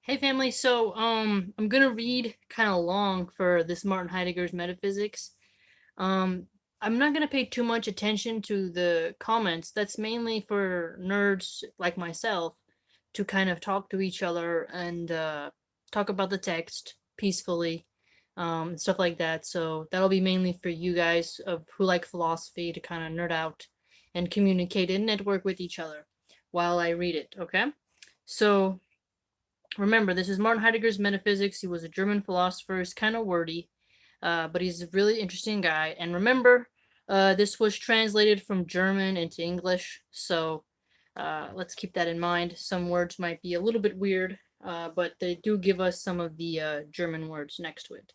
Hey family, so I'm gonna read kind of long for this Martin Heidegger's Metaphysics. Um I'm not gonna pay too much attention to the comments. That's mainly for nerds like myself to kind of talk to each other and talk about the text peacefully, stuff like that. So that'll be mainly for you guys of who like philosophy to kind of nerd out and communicate and network with each other while I read it. Okay, so. Remember, this is Martin Heidegger's Metaphysics. He was a German philosopher. He's kind of wordy, but he's a really interesting guy. And remember, this was translated from German into English, so let's keep that in mind. Some words might be a little bit weird, but they do give us some of the German words next to it.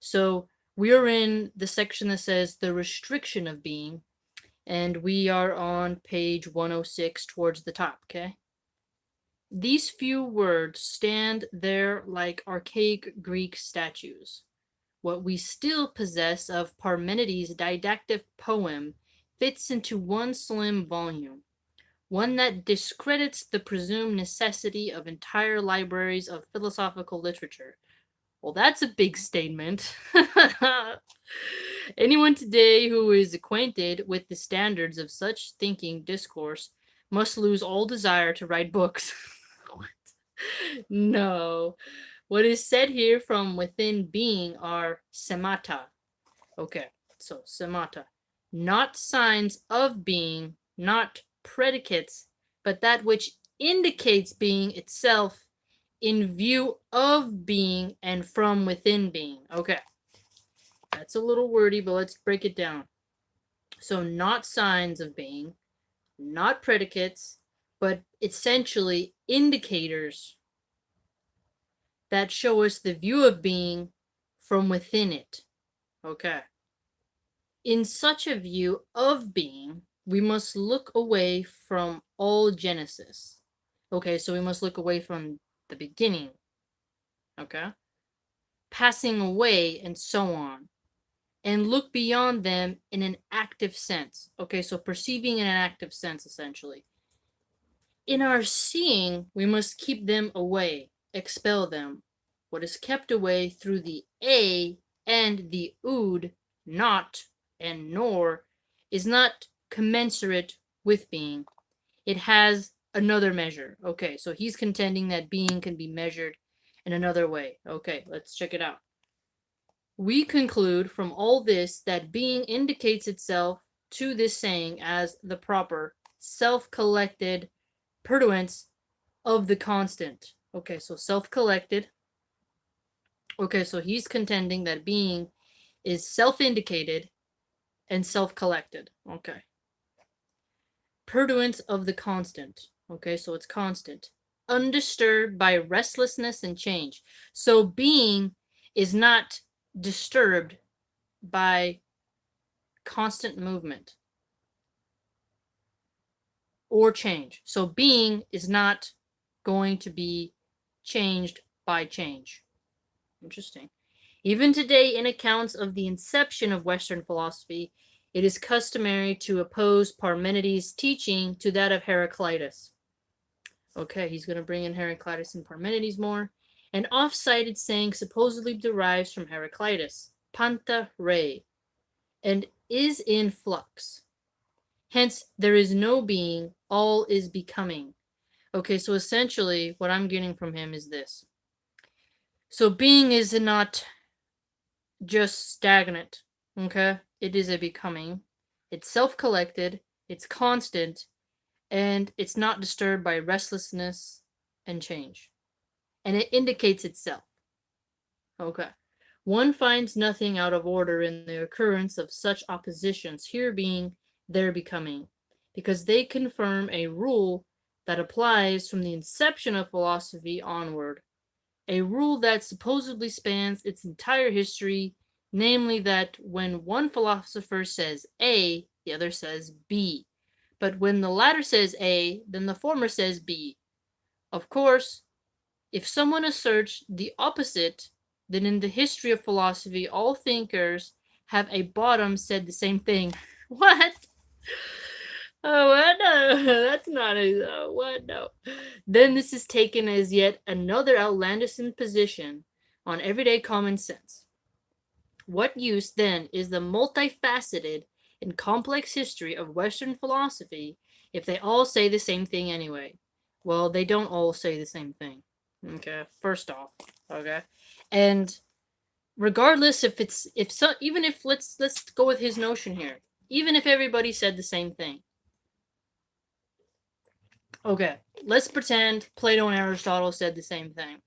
So we are in the section that says the restriction of being, and we are on page 106 towards the top, okay? These few words stand there like archaic Greek statues. What we still possess of Parmenides' didactic poem fits into one slim volume, one that discredits the presumed necessity of entire libraries of philosophical literature. Well, that's a big statement. Anyone today who is acquainted with the standards of such thinking discourse must lose all desire to write books. What? No. What is said here from within being are semata. Okay, so semata. Not signs of being, not predicates, but that which indicates being itself in view of being and from within being. Okay, that's a little wordy, but let's break it down. So, not signs of being, not predicates, but essentially indicators that show us the view of being from within it. Okay. In such a view of being, we must look away from all genesis. Okay, so we must look away from the beginning. Okay? Passing away and so on. And look beyond them in an active sense. Okay, so perceiving in an active sense, essentially. In our seeing, we must keep them away, expel them. What is kept away through the a and the ood, not and nor, is not commensurate with being. It has another measure. Okay, so he's contending that being can be measured in another way. Okay, let's check it out. We conclude from all this that being indicates itself to this saying as the proper, self-collected pursuance of the constant. Okay, so self-collected. Okay, so he's contending that being is self-indicated and self-collected. Okay. Pursuance of the constant. Okay, so it's constant. Undisturbed by restlessness and change. So being is not disturbed by constant movement or change. So being is not going to be changed by change. Interesting. Even today, in accounts of the inception of Western philosophy, it is customary to oppose Parmenides' teaching to that of Heraclitus. Okay, he's going to bring in Heraclitus and Parmenides more. An oft-cited saying supposedly derives from Heraclitus, panta re, and is in flux. Hence, there is no being, all is becoming. Okay, so essentially, what I'm getting from him is this. So being is not just stagnant, okay? It is a becoming. It's self-collected, it's constant, and it's not disturbed by restlessness and change. And it indicates itself. Okay. One finds nothing out of order in the occurrence of such oppositions, here being, there becoming, because they confirm a rule that applies from the inception of philosophy onward, a rule that supposedly spans its entire history, namely that when one philosopher says A, the other says B. But when the latter says A, then the former says B. Of course, if someone asserts the opposite, then in the history of philosophy, all thinkers have a bottom said the same thing. What? Oh, what? No, that's not a what? No. Then this is taken as yet another outlandish imposition on everyday common sense. What use, then, is the multifaceted and complex history of Western philosophy if they all say the same thing anyway? Well, they don't all say the same thing. Okay, first off, okay, and regardless if so, even if let's go with his notion here, even if everybody said the same thing. Okay, let's pretend Plato and Aristotle said the same thing.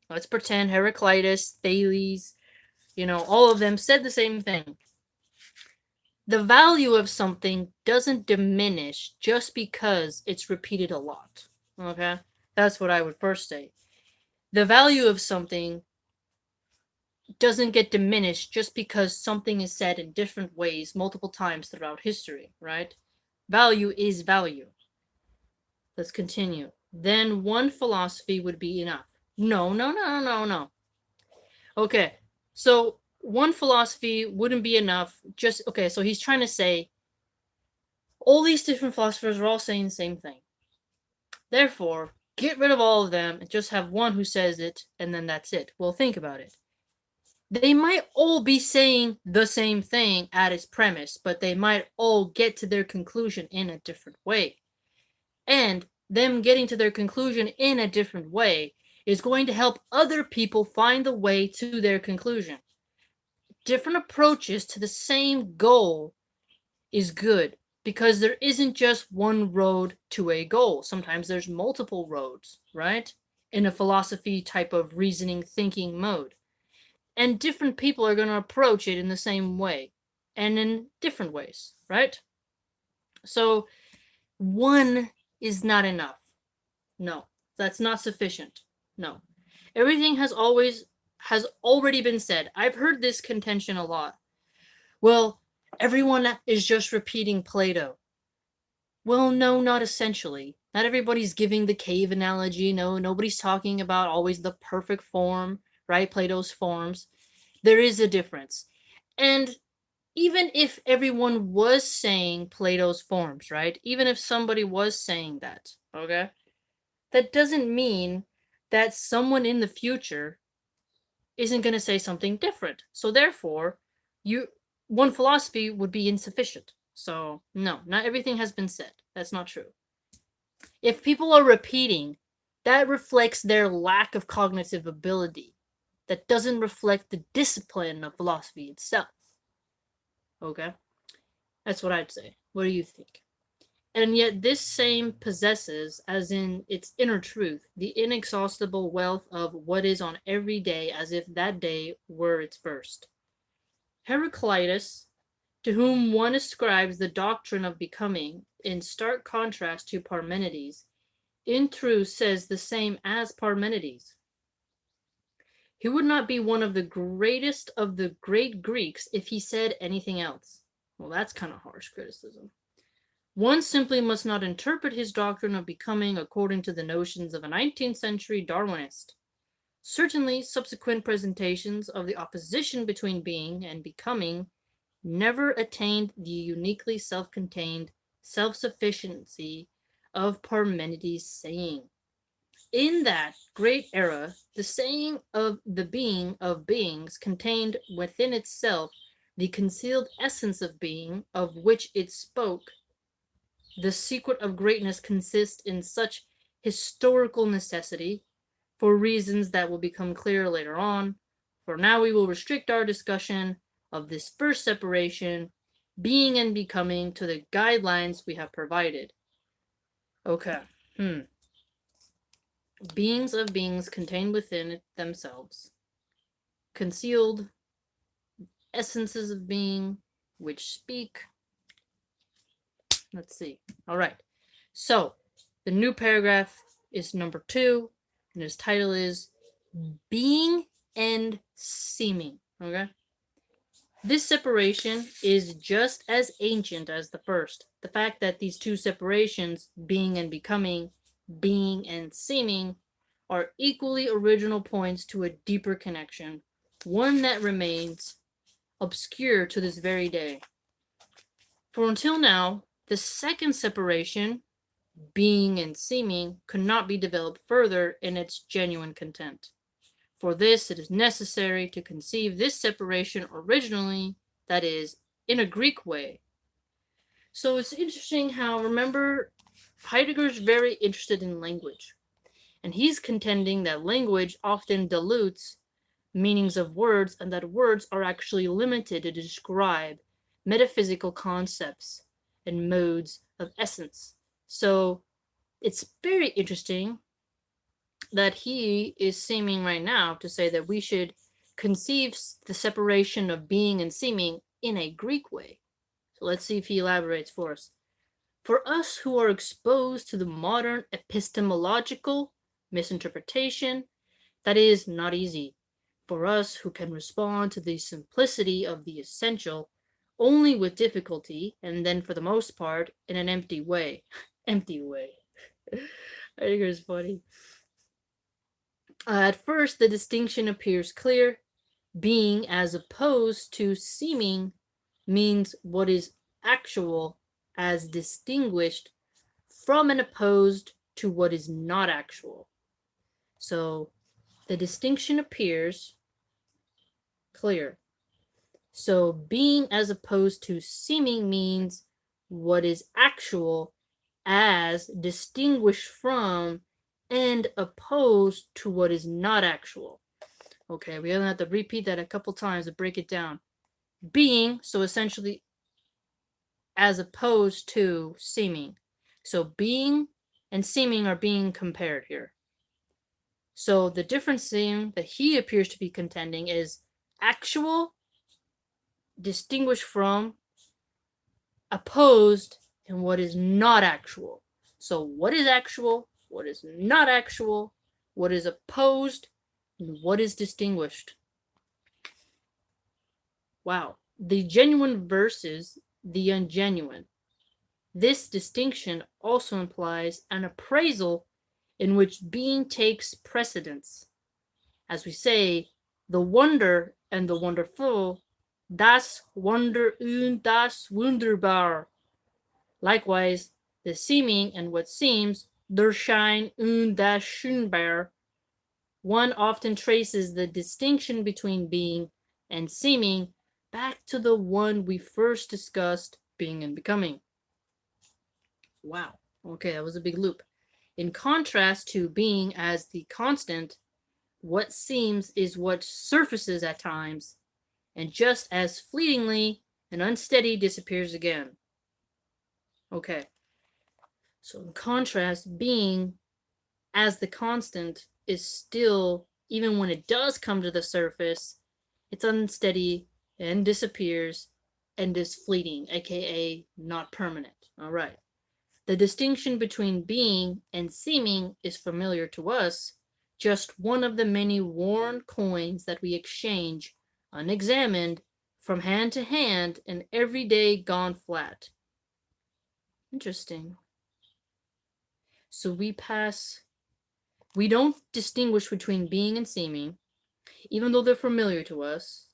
Let's pretend Heraclitus, Thales, all of them said the same thing. The value of something doesn't diminish just because it's repeated a lot. Okay? That's what I would first say. The value of something doesn't get diminished just because something is said in different ways multiple times throughout history, right? Value is value. Let's continue. Then one philosophy would be enough. No. Okay, so one philosophy wouldn't be enough. So he's trying to say all these different philosophers are all saying the same thing. Therefore, get rid of all of them and just have one who says it, and then that's it. Well, think about it. They might all be saying the same thing at its premise, but they might all get to their conclusion in a different way. And them getting to their conclusion in a different way is going to help other people find the way to their conclusion. Different approaches to the same goal is good because there isn't just one road to a goal. Sometimes there's multiple roads, right? In a philosophy type of reasoning thinking mode. And different people are going to approach it in the same way and in different ways, right? So one is not enough. No, that's not sufficient. No. Everything has already been said. I've heard this contention a lot. Well, everyone is just repeating Plato. Well, no, not essentially. Not everybody's giving the cave analogy. No, nobody's talking about always the perfect form, right? Plato's forms. There is a difference. And even if everyone was saying Plato's forms, right? Even if somebody was saying that, okay? That doesn't mean that someone in the future isn't going to say something different. So therefore, one philosophy would be insufficient. So no, not everything has been said. That's not true. If people are repeating, that reflects their lack of cognitive ability. That doesn't reflect the discipline of philosophy itself. Okay? That's what I'd say. What do you think? And yet this same possesses, as in its inner truth, the inexhaustible wealth of what is on every day as if that day were its first. Heraclitus, to whom one ascribes the doctrine of becoming, in stark contrast to Parmenides, in truth says the same as Parmenides. He would not be one of the greatest of the great Greeks if he said anything else. Well, that's kind of harsh criticism. One simply must not interpret his doctrine of becoming according to the notions of a 19th century Darwinist. Certainly, subsequent presentations of the opposition between being and becoming never attained the uniquely self-contained self-sufficiency of Parmenides' saying. In that great era, the saying of the being of beings contained within itself the concealed essence of being of which it spoke. The secret of greatness consists in such historical necessity, for reasons that will become clear later on. For now, we will restrict our discussion of this first separation, being and becoming, to the guidelines we have provided. Okay. Beings of beings contained within themselves. Concealed essences of being, which speak. Let's see. All right. So, the new paragraph is number 2, and its title is Being and Seeming. Okay? This separation is just as ancient as the first. The fact that these two separations, being and becoming, being and seeming, are equally original points to a deeper connection, one that remains obscure to this very day. For until now, The second separation, being and seeming, could not be developed further in its genuine content. For this, it is necessary to conceive this separation originally, that is, in a Greek way. So it's interesting how, remember, Heidegger's very interested in language, and he's contending that language often dilutes meanings of words and that words are actually limited to describe metaphysical concepts and modes of essence. So it's very interesting that he is seeming right now to say that we should conceive the separation of being and seeming in a Greek way. So let's see if he elaborates for us. For us who are exposed to the modern epistemological misinterpretation, that is not easy. For us who can respond to the simplicity of the essential only with difficulty, and then for the most part in an empty way. Empty way. Heidegger is funny. At first, the distinction appears clear. Being as opposed to seeming means what is actual as distinguished from and opposed to what is not actual. So the distinction appears clear. So being as opposed to seeming means what is actual as distinguished from and opposed to what is not actual. Okay, we're gonna have to repeat that a couple times to break it down. Being, so essentially as opposed to seeming. So being and seeming are being compared here. So the difference thing that he appears to be contending is actual, distinguished from, opposed, and what is not actual. So what is actual, what is not actual, what is opposed, and what is distinguished. Wow. The genuine versus the ungenuine. This distinction also implies an appraisal in which being takes precedence. As we say, the wonder and the wonderful, das Wunder und das Wunderbar. Likewise, the seeming and what seems, der Schein und das Schönbar. One often traces the distinction between being and seeming back to the one we first discussed, being and becoming. Wow. Okay, that was a big loop. In contrast to being as the constant, what seems is what surfaces at times, and just as fleetingly and unsteady disappears again. Okay. So in contrast, being as the constant is still, even when it does come to the surface, it's unsteady and disappears and is fleeting, aka not permanent. All right. The distinction between being and seeming is familiar to us, just one of the many worn coins that we exchange, unexamined, from hand to hand, and every day gone flat. Interesting. So we don't distinguish between being and seeming, even though they're familiar to us,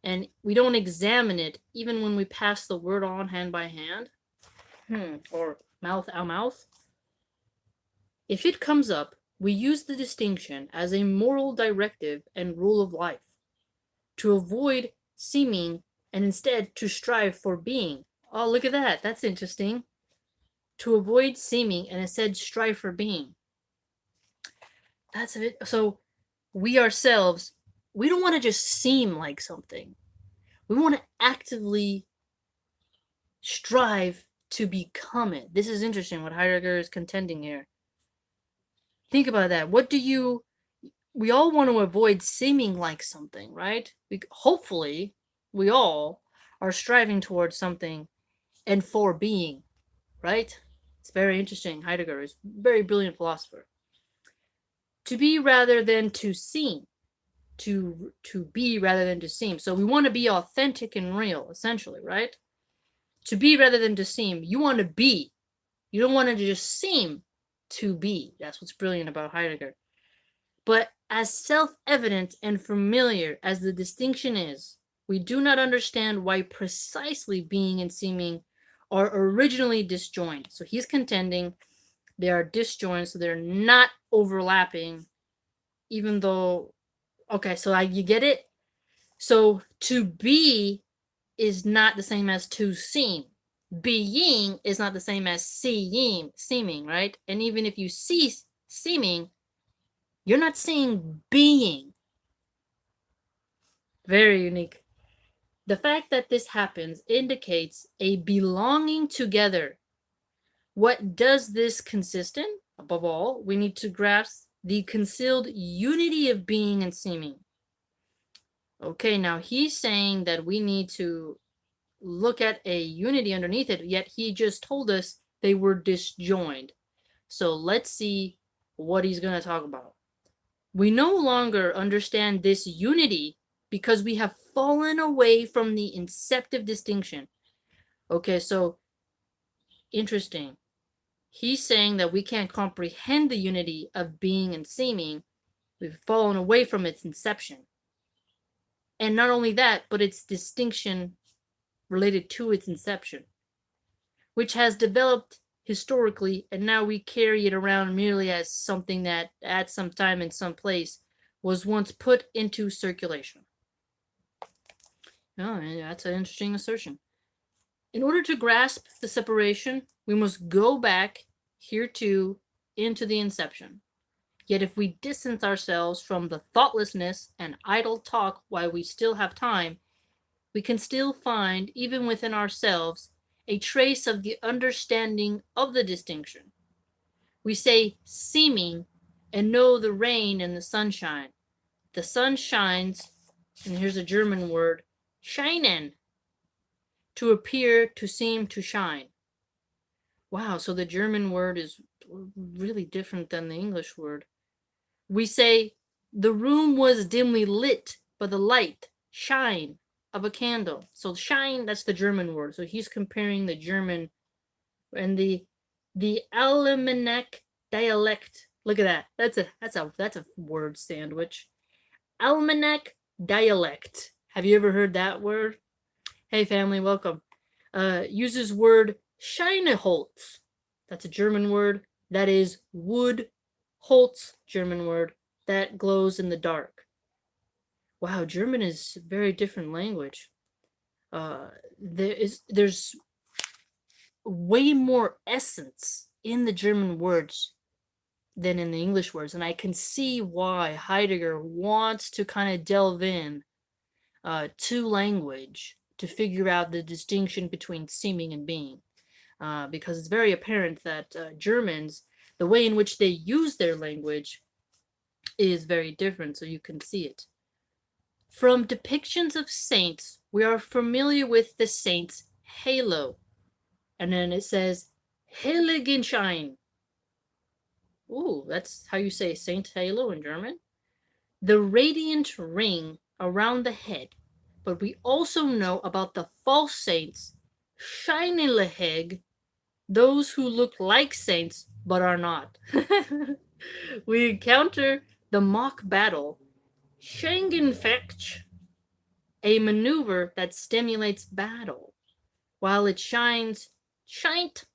and we don't examine it even when we pass the word on hand by hand, or mouth out mouth. If it comes up, we use the distinction as a moral directive and rule of life, to avoid seeming and instead to strive for being. Oh, look at that. That's interesting. To avoid seeming and instead strive for being. That's it. So we ourselves, we don't want to just seem like something. We want to actively strive to become it. This is interesting what Heidegger is contending here. Think about that. We all want to avoid seeming like something, right? Hopefully, we all are striving towards something and for being, right? It's very interesting. Heidegger is a very brilliant philosopher. To be rather than to seem. To be rather than to seem. So we want to be authentic and real, essentially, right? To be rather than to seem. You want to be. You don't want to just seem to be. That's what's brilliant about Heidegger. But as self-evident and familiar as the distinction is, we do not understand why precisely being and seeming are originally disjoined. So he's contending they are disjoined, so they're not overlapping, even though, okay, so you get it? So to be is not the same as to seem. Being is not the same as seeming, right? And even if you see seeming, you're not seeing being. Very unique. The fact that this happens indicates a belonging together. What does this consist in? Above all, we need to grasp the concealed unity of being and seeming. Okay, now he's saying that we need to look at a unity underneath it, yet he just told us they were disjoined. So let's see what he's going to talk about. We no longer understand this unity because we have fallen away from the inceptive distinction. Okay, so interesting. He's saying that we can't comprehend the unity of being and seeming. We've fallen away from its inception. And not only that, but its distinction related to its inception, which has developed historically, and now we carry it around merely as something that at some time in some place was once put into circulation. Oh, that's an interesting assertion. In order to grasp the separation, we must go back here too into the inception. Yet if we distance ourselves from the thoughtlessness and idle talk while we still have time, we can still find, even within ourselves, a trace of the understanding of the distinction. We say seeming and know the rain and the sunshine. The sun shines, and here's a German word, scheinen, to appear, to seem, to shine. Wow, so the German word is really different than the English word. We say the room was dimly lit by the light, shine of a candle. So shine, that's the German word. So he's comparing the German and the Alemannic dialect. Look at that. That's a word sandwich. Almanac dialect. Have you ever heard that word? Hey family, welcome. Uses word Scheineholz. That's a German word. That is wood. Holz, German word. That glows in the dark. Wow, German is a very different language. There's way more essence in the German words than in the English words, and I can see why Heidegger wants to kind of delve in to language to figure out the distinction between seeming and being, because it's very apparent that Germans, the way in which they use their language is very different, so you can see it. From depictions of saints, we are familiar with the saint's halo, and then it says Heiligenschein. Ooh, that's how you say Saint Halo in German. The radiant ring around the head. But we also know about the false saints, Scheineleheg, those who look like saints but are not. We encounter the mock battle, Schengenfecht, a maneuver that stimulates battle. While it shines, shint,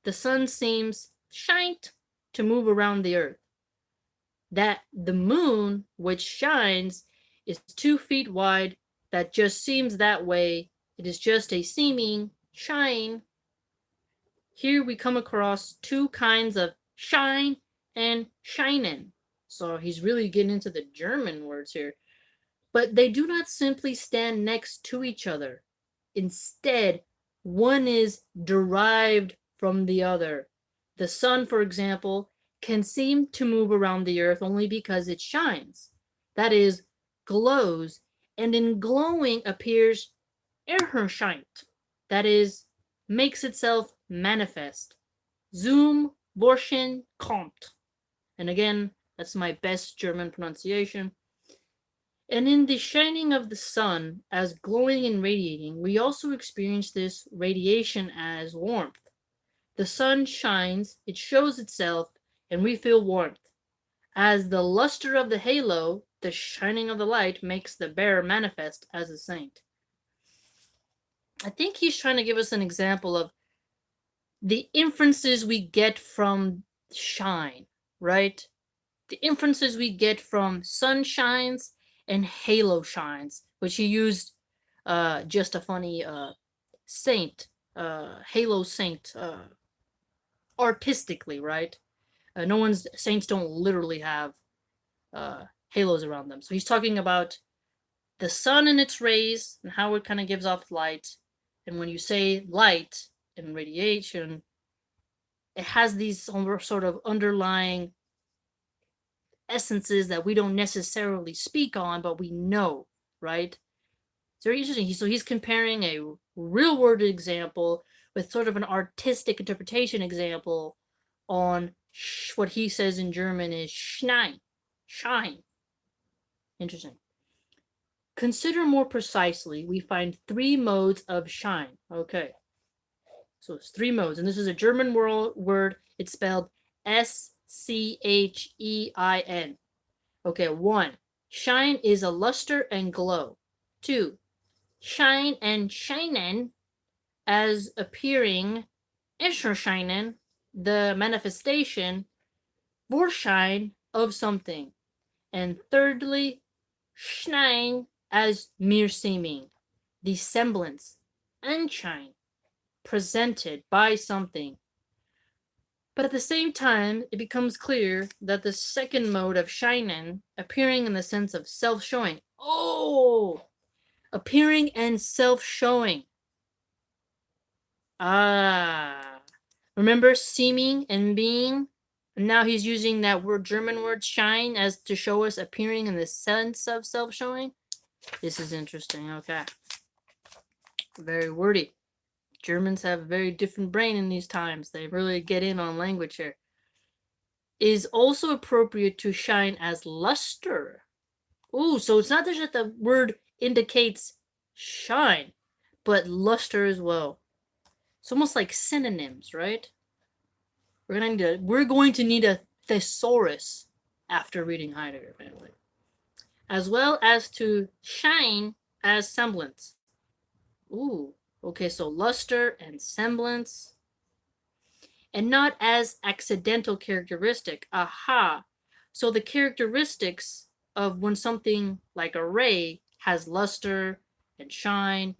the sun seems, shint, to move around the earth. That the moon, which shines, is 2 feet wide, that just seems that way. It is just a seeming shine. Here we come across 2 kinds of shine and scheinen. So he's really getting into the German words here. But they do not simply stand next to each other. Instead, one is derived from the other. The sun, for example, can seem to move around the earth only because it shines. That is, glows, and in glowing appears erscheint. That is, makes itself manifest. Zum Vorschein kommt. And again, that's my best German pronunciation. And in the shining of the sun as glowing and radiating, we also experience this radiation as warmth. The sun shines, it shows itself, and we feel warmth. As the luster of the halo, the shining of the light, makes the bearer manifest as a saint. I think he's trying to give us an example of the inferences we get from shine, right? The inferences we get from sun shines and halo shines, which he used just a funny saint, halo saint, artistically, right? No one's saints don't literally have halos around them. So he's talking about the sun and its rays and how it kind of gives off light. And when you say light and radiation, it has these sort of underlying essences that we don't necessarily speak on, but we know, right? It's very interesting. So he's comparing a real world example with sort of an artistic interpretation example on what he says in German is Schnein, shine. Interesting. Consider more precisely, we find 3 modes of shine. Okay. So it's 3 modes, and this is a German word. It's spelled Schein. Okay, 1. Shine is a luster and glow. 2. Shine and scheinen as appearing, Erscheinen, the manifestation, Vorschein of something. And thirdly, Schein as mere seeming, the semblance, Anschein, presented by something. But at the same time, it becomes clear that the second mode of scheinen, appearing in the sense of self-showing. Oh! Appearing and self-showing. Ah. Remember seeming and being? And now he's using that German word shine as to show us appearing in the sense of self-showing. This is interesting. Okay. Very wordy. Germans have a very different brain in these times. They really get in on language here. Is also appropriate to shine as luster. Ooh, so it's not just that the word indicates shine, but luster as well. It's almost like synonyms, right? We're going to need a thesaurus after reading Heidegger, apparently. As well as to shine as semblance. Ooh, okay, so luster and semblance. And not as accidental characteristic. Aha. So the characteristics of when something like a ray has luster and shine,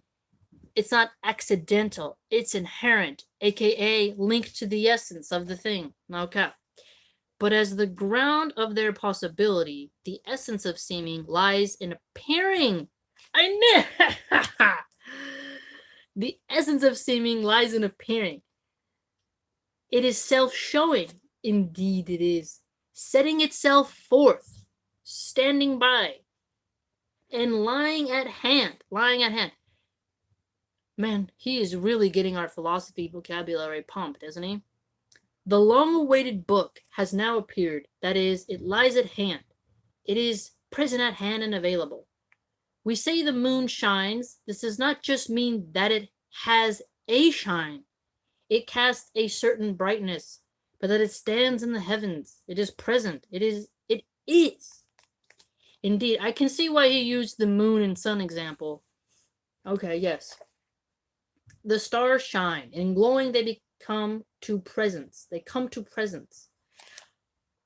it's not accidental, it's inherent, aka linked to the essence of the thing. Okay. But as the ground of their possibility, the essence of seeming lies in appearing. I knew. The essence of seeming lies in appearing. It is self-showing. Indeed it is. Setting itself forth, standing by, and lying at hand. Lying at hand. Man, he is really getting our philosophy vocabulary pumped, isn't he? The long-awaited book has now appeared. That is, it lies at hand. It is present at hand and available. We say the moon shines. This does not just mean that it has a shine. It casts a certain brightness, but that it stands in the heavens. It is present. It is. Indeed, I can see why he used the moon and sun example. Okay, yes. The stars shine. In glowing, they come to presence. They come to presence.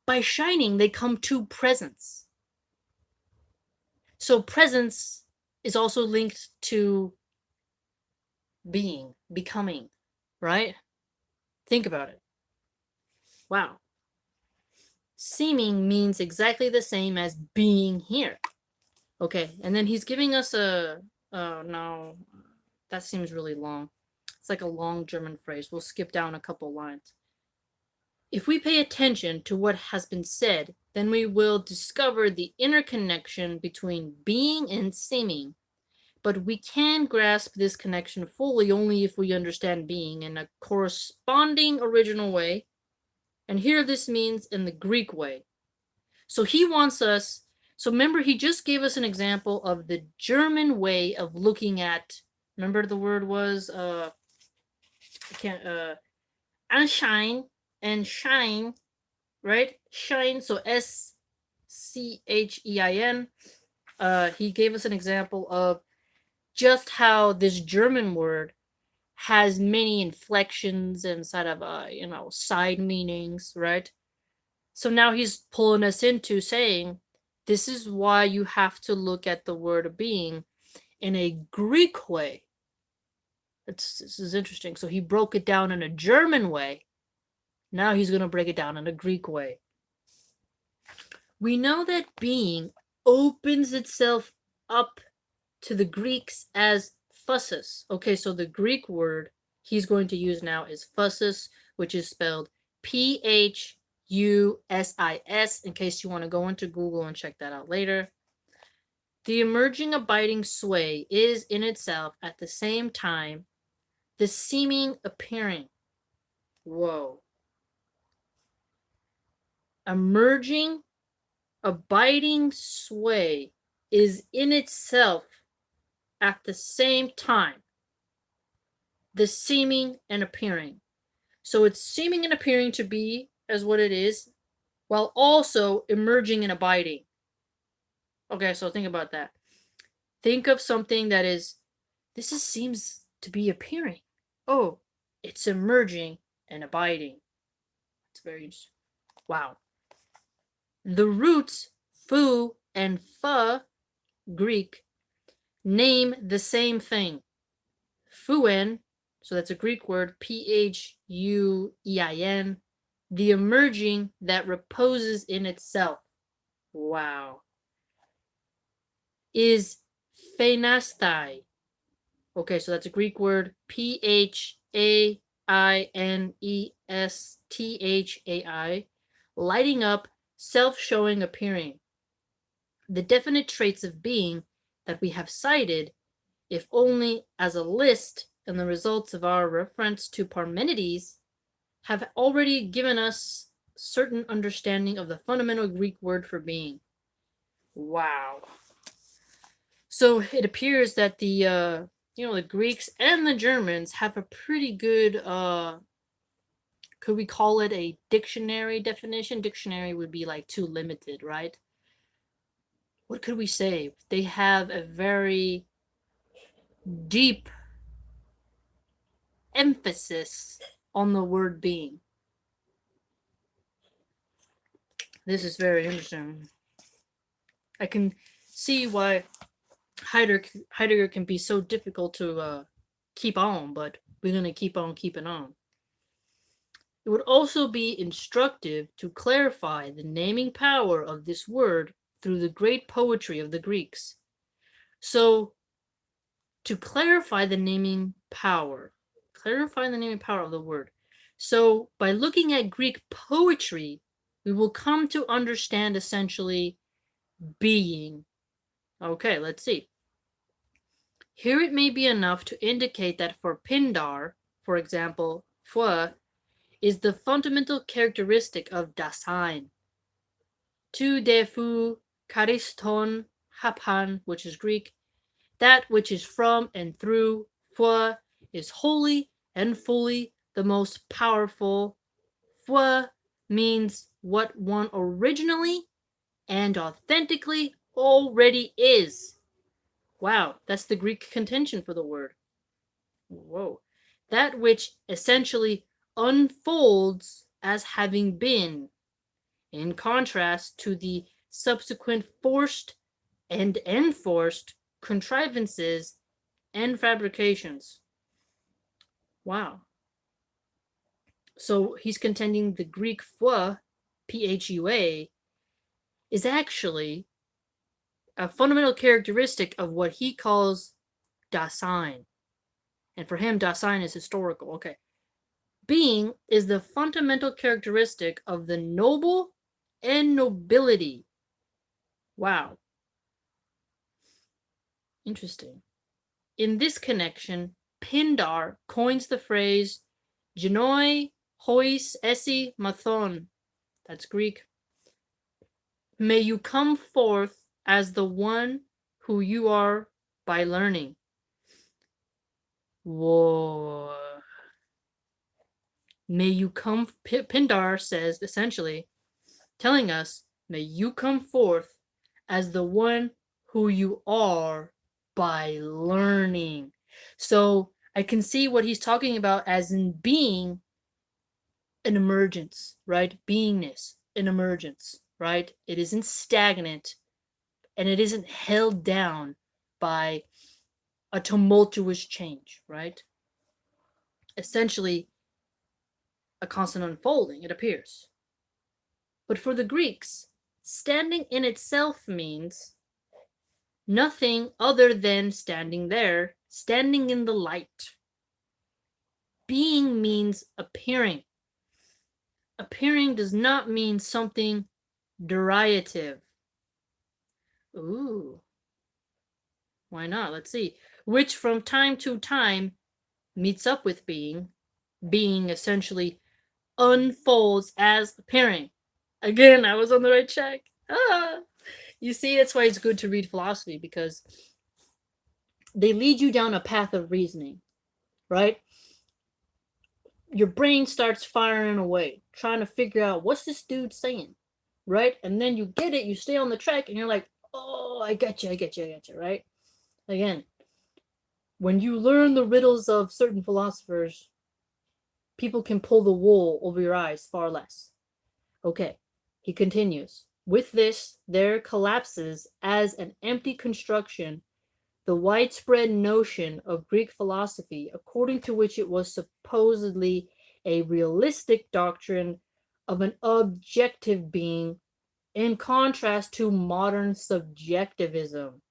By shining, they come to presence. So presence is also linked to being, becoming, right? Think about it. Wow. Seeming means exactly the same as being here. Okay, and then he's giving us a, no, that seems really long. It's like a long German phrase. We'll skip down a couple lines. If we pay attention to what has been said, then we will discover the interconnection between being and seeming. But we can grasp this connection fully only if we understand being in a corresponding original way. And here this means in the Greek way. So he wants us, so remember he just gave us an example of the German way of looking at, remember the word was, Anschein and shine, right? Shine, so Schein. He gave us an example of just how this German word has many inflections and sort of side meanings, right? So now he's pulling us into saying this is why you have to look at the word being in a Greek way. This is interesting. So he broke it down in a German way. Now he's going to break it down in a Greek way. We know that being opens itself up to the Greeks as phusis. Okay, so the Greek word he's going to use now is phusis, which is spelled Phusis, in case you want to go into Google and check that out later. The emerging abiding sway is in itself at the same time the seeming appearing. Whoa. Emerging abiding sway is in itself at the same time the seeming and appearing. So it's seeming and appearing to be as what it is, while also emerging and abiding. Okay, so think about that. Think of something that seems to be appearing. Oh, it's emerging and abiding. It's very interesting. Wow. The roots fu and fa, Greek, name the same thing. Fuin, so that's a Greek word, Phuein, the emerging that reposes in itself. Wow. Is phainastai. Okay, so that's a Greek word, Phainnesthai, lighting up, self-showing, appearing. The definite traits of being that we have cited, if only as a list in the results of our reference to Parmenides, have already given us certain understanding of the fundamental Greek word for being. Wow. So it appears that the Greeks and the Germans have a pretty good, could we call it a dictionary definition? Dictionary would be like too limited, right? What could we say? They have a very deep emphasis on the word being. This is very interesting. I can see why Heidegger can be so difficult to keep on, but we're going to keep on keeping on. It would also be instructive to clarify the naming power of this word through the great poetry of the Greeks. So, to clarify the naming power of the word. So, by looking at Greek poetry, we will come to understand essentially being. Okay, let's see. Here it may be enough to indicate that for Pindar, for example, foi is the fundamental characteristic of Dasein. Tu defu chariston hapan, which is Greek, that which is from and through, foi is wholly and fully the most powerful. Foi means what one originally and authentically already is. Wow, that's the Greek contention for the word. Whoa. That which essentially unfolds as having been, in contrast to the subsequent forced and enforced contrivances and fabrications. Wow. So he's contending the Greek foi, Phua, is actually a fundamental characteristic of what he calls Dasein. And for him, Dasein is historical. Okay. Being is the fundamental characteristic of the noble and nobility. Wow. Interesting. In this connection, Pindar coins the phrase genoi hois esi mathon. That's Greek. May you come forth as the one who you are by learning. Whoa. May you come, Pindar says, essentially, telling us, may you come forth as the one who you are by learning. So I can see what he's talking about as in being an emergence, right? Beingness, an emergence, right? It isn't stagnant and it isn't held down by a tumultuous change, right? Essentially, a constant unfolding, it appears. But for the Greeks, standing in itself means nothing other than standing there, standing in the light. Being means appearing. Appearing does not mean something derivative. Ooh. Why not? Let's see. Which from time to time meets up with being. Being essentially unfolds as appearing. Again, I was on the right track. Ah. You see, that's why it's good to read philosophy, because they lead you down a path of reasoning, right? Your brain starts firing away, trying to figure out what's this dude saying, right? And then you get it, you stay on the track, and you're like, oh, I get you, right? Again, when you learn the riddles of certain philosophers, people can pull the wool over your eyes far less. Okay, he continues. With this, there collapses as an empty construction the widespread notion of Greek philosophy, according to which it was supposedly a realistic doctrine of an objective being, in contrast to modern subjectivism.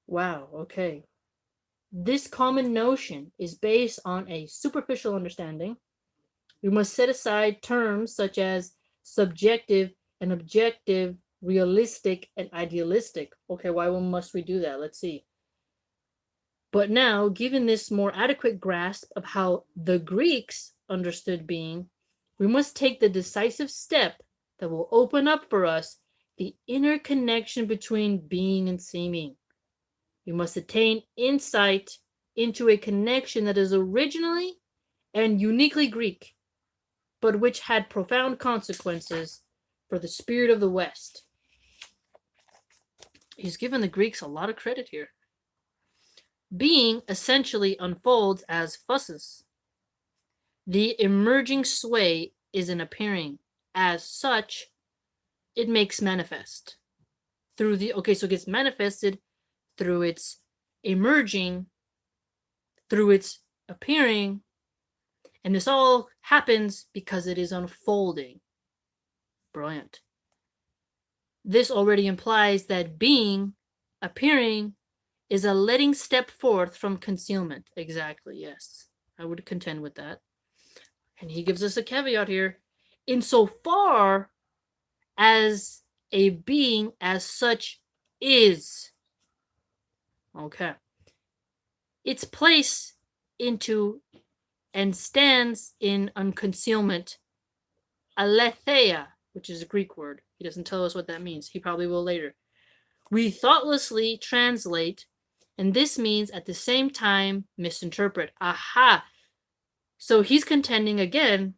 Wow, okay. This common notion is based on a superficial understanding. We must set aside terms such as subjective and objective, realistic and idealistic. Okay, why must we do that? Let's see. But now, given this more adequate grasp of how the Greeks understood being, we must take the decisive step that will open up for us the inner connection between being and seeming. We must attain insight into a connection that is originally and uniquely Greek, but which had profound consequences for the spirit of the West. He's given the Greeks a lot of credit here. Being essentially unfolds as phusis. The emerging sway is an appearing. As such, it makes manifest. So it gets manifested through its emerging, through its appearing, and this all happens because it is unfolding. Brilliant. This already implies that being, appearing, is a letting step forth from concealment. Exactly, yes. I would contend with that. And he gives us a caveat here. Insofar as a being as such is. Okay. Its place into and stands in unconcealment, aletheia, which is a Greek word. He doesn't tell us what that means. He probably will later. We thoughtlessly translate, and this means at the same time misinterpret. Aha! So he's contending again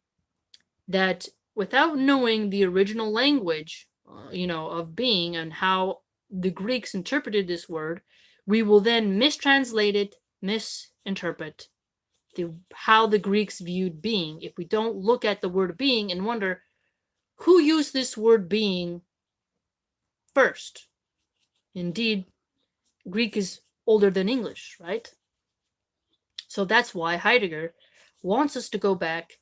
that without knowing the original language, of being and how the Greeks interpreted this word, we will then mistranslate it, misinterpret how the Greeks viewed being. If we don't look at the word being and wonder who used this word being first. Indeed, Greek is older than English, right? So that's why Heidegger wants us to go back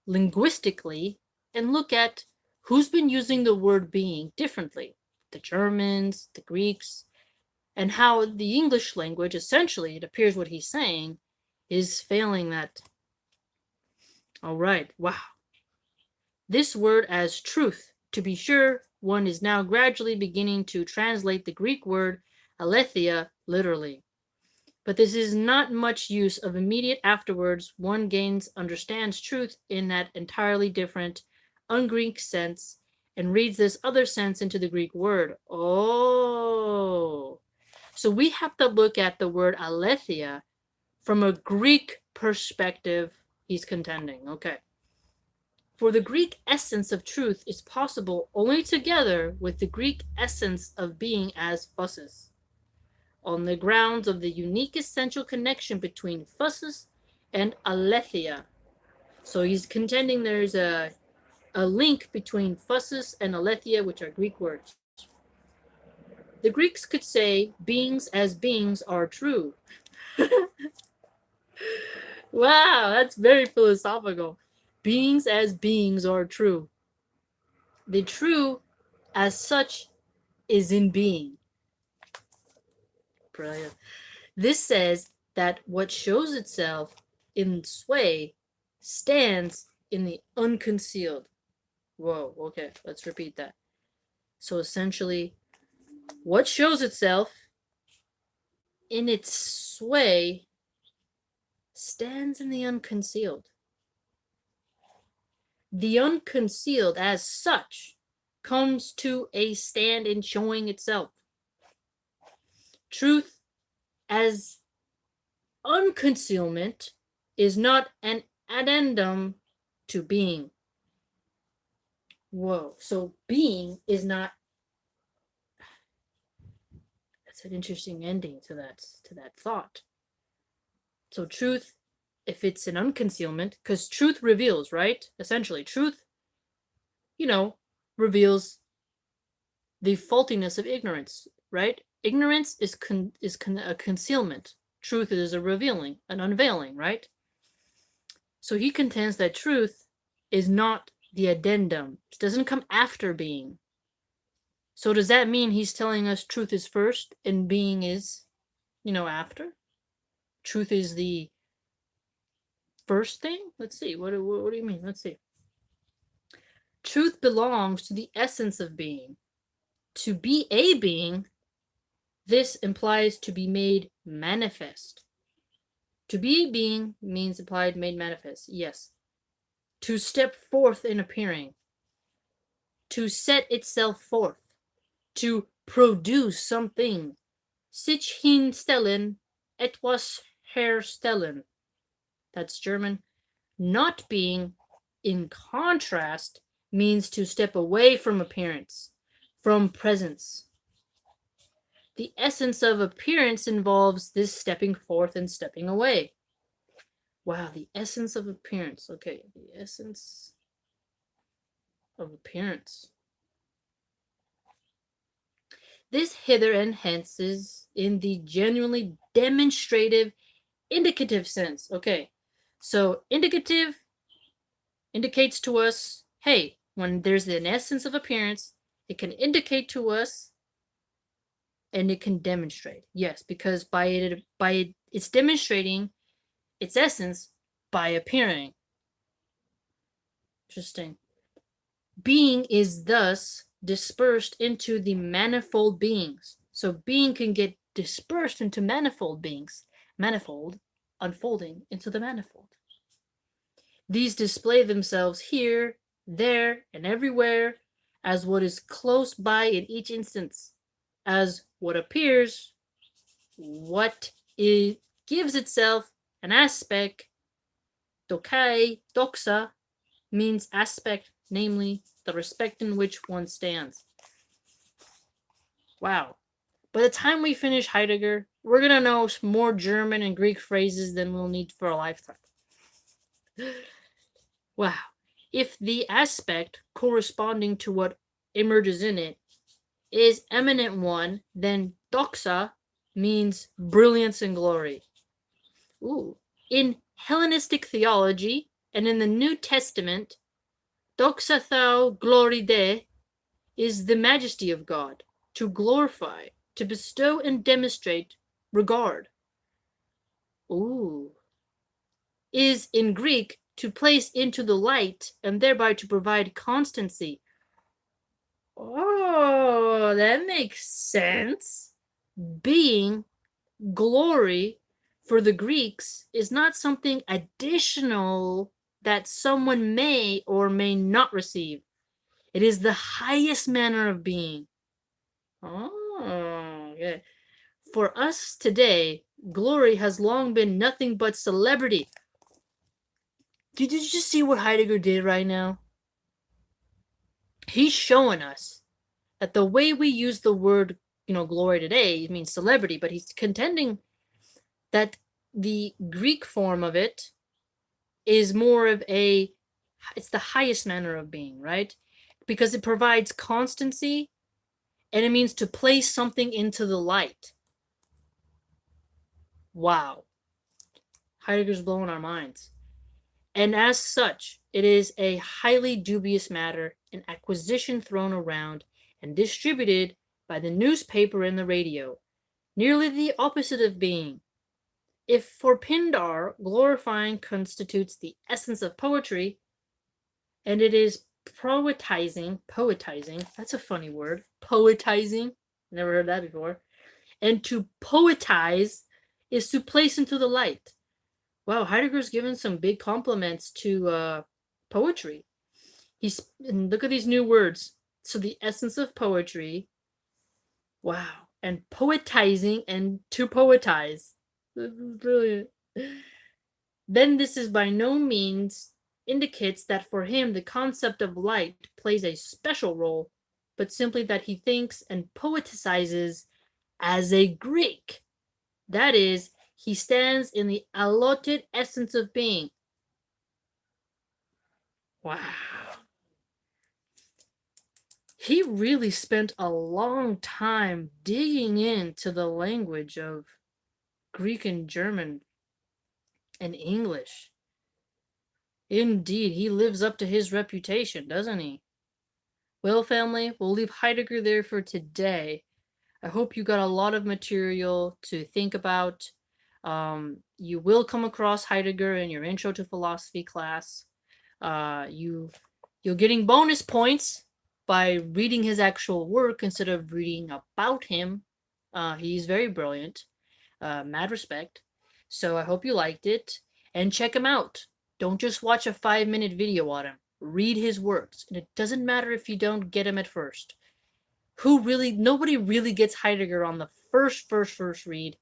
linguistically and look at who's been using the word being differently. The Germans, the Greeks, and how the English language, essentially, it appears what he's saying, is failing that. All right, wow. This word as truth, to be sure, one is now gradually beginning to translate the Greek word aletheia literally. But this is not much use of immediate afterwards. One understands truth in that entirely different, un-Greek sense, and reads this other sense into the Greek word. Oh. So we have to look at the word aletheia from a Greek perspective, he's contending. Okay. For the Greek essence of truth is possible only together with the Greek essence of being as phusis. on the grounds of the unique essential connection between phusis and aletheia. So he's contending there's a link between phusis and aletheia, which are Greek words. The Greeks could say beings as beings are true. Wow, that's very philosophical. Beings as beings are true. The true as such is in being. Brilliant. This says that what shows itself in sway stands in the unconcealed. Whoa, okay, let's repeat that. So essentially, what shows itself in its sway stands in the unconcealed. The unconcealed, as such, comes to a stand in showing itself. Truth as unconcealment is not an addendum to being. Whoa, so being is not. That's an interesting ending to that thought. So truth, if it's an unconcealment, because truth reveals, right? Essentially, truth, reveals the faultiness of ignorance, right? Ignorance is a concealment. Truth is a revealing, an unveiling, right? So he contends that truth is not the addendum. It doesn't come after being. So does that mean he's telling us truth is first and being is, after? Truth is the first thing? Let's see. What do you mean? Let's see. Truth belongs to the essence of being. To be a being, this implies to be made manifest. To be a being means implied made manifest. Yes. To step forth in appearing. To set itself forth. To produce something. Sich hinstellen, etwas herstellen. That's German. Not being, in contrast, means to step away from appearance, from presence. The essence of appearance involves this stepping forth and stepping away. Wow, the essence of appearance. Okay, the essence of appearance. This hither and hence is in the genuinely demonstrative indicative sense. Okay, so indicative indicates to us, hey, when there's an essence of appearance, it can indicate to us and it can demonstrate. Yes, because it's demonstrating its essence by appearing. Interesting. Being is thus dispersed into the manifold beings. So being can get dispersed into manifold beings. Manifold, unfolding into the manifold. These display themselves here, there, and everywhere as what is close by in each instance, as what appears, what it gives itself an aspect. Dokai, doxa, means aspect, namely the respect in which one stands. Wow. By the time we finish Heidegger, we're going to know more German and Greek phrases than we'll need for a lifetime. Wow. If the aspect corresponding to what emerges in it is eminent one, then doxa means brilliance and glory. Ooh. In Hellenistic theology and in the New Testament, doxa thou glory de is the majesty of God, to glorify, to bestow and demonstrate regard. Ooh. Is in Greek to place into the light and thereby to provide constancy. Oh, that makes sense. Being, glory, for the Greeks is not something additional that someone may or may not receive. It is the highest manner of being. Oh, yeah. For us today, glory has long been nothing but celebrity. Did you just see what Heidegger did right now? He's showing us that the way we use the word glory today. It means celebrity, but he's contending that the Greek form of it is more of it's the highest manner of being, right? Because it provides constancy and it means to place something into the light. Wow. Heidegger's blowing our minds. And as such, it is a highly dubious matter, an acquisition thrown around and distributed by the newspaper and the radio, nearly the opposite of being. If for Pindar, glorifying constitutes the essence of poetry, and it is poetizing, that's a funny word, poetizing, never heard that before, and to poetize is to place into the light. Wow, Heidegger's given some big compliments to poetry. And look at these new words. So the essence of poetry, wow, and poetizing and to poetize. This is brilliant. Then this is by no means indicates that for him the concept of light plays a special role, but simply that he thinks and poeticizes as a Greek. That is, he stands in the allotted essence of being. Wow. He really spent a long time digging into the language of Greek and German and English. Indeed, he lives up to his reputation, doesn't he? Well, family, we'll leave Heidegger there for today. I hope you got a lot of material to think about. You will come across Heidegger in your Intro to Philosophy class. You're getting bonus points by reading his actual work instead of reading about him. He's very brilliant. Mad respect. So I hope you liked it. And check him out. Don't just watch a 5-minute video on him. Read his works. And it doesn't matter if you don't get him at first. Nobody really gets Heidegger on the first read.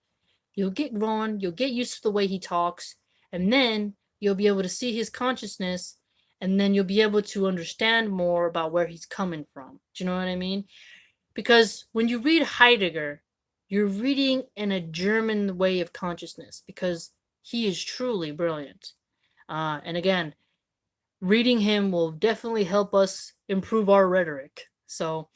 You'll get going, you'll get used to the way he talks, and then you'll be able to see his consciousness, and then you'll be able to understand more about where he's coming from. Do you know what I mean? Because when you read Heidegger, you're reading in a German way of consciousness, because he is truly brilliant. And again, reading him will definitely help us improve our rhetoric. So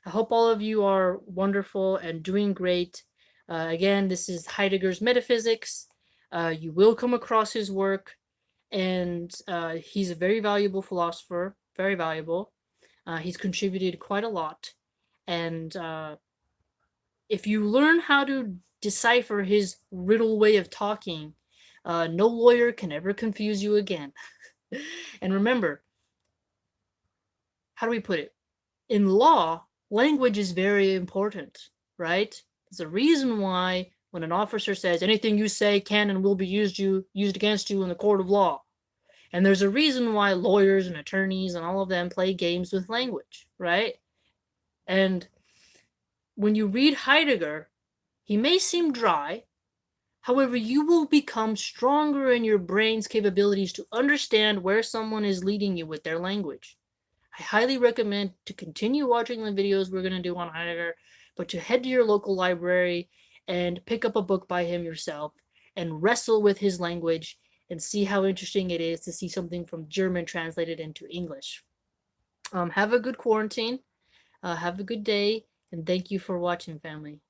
I hope all of you are wonderful and doing great. Again, this is Heidegger's Metaphysics. You will come across his work, and he's a very valuable philosopher, very valuable. He's contributed quite a lot. And if you learn how to decipher his riddle way of talking, no lawyer can ever confuse you again. And remember, how do we put it? In law, language is very important, right? There's a reason why when an officer says anything you say can and will be used against you in the court of law. And there's a reason why lawyers and attorneys and all of them play games with language, right? And when you read Heidegger, he may seem dry. However, you will become stronger in your brain's capabilities to understand where someone is leading you with their language. I highly recommend to continue watching the videos we're going to do on Heidegger, but to head to your local library and pick up a book by him yourself and wrestle with his language and see how interesting it is to see something from German translated into English. Have a good quarantine. Have a good day, and thank you for watching, family.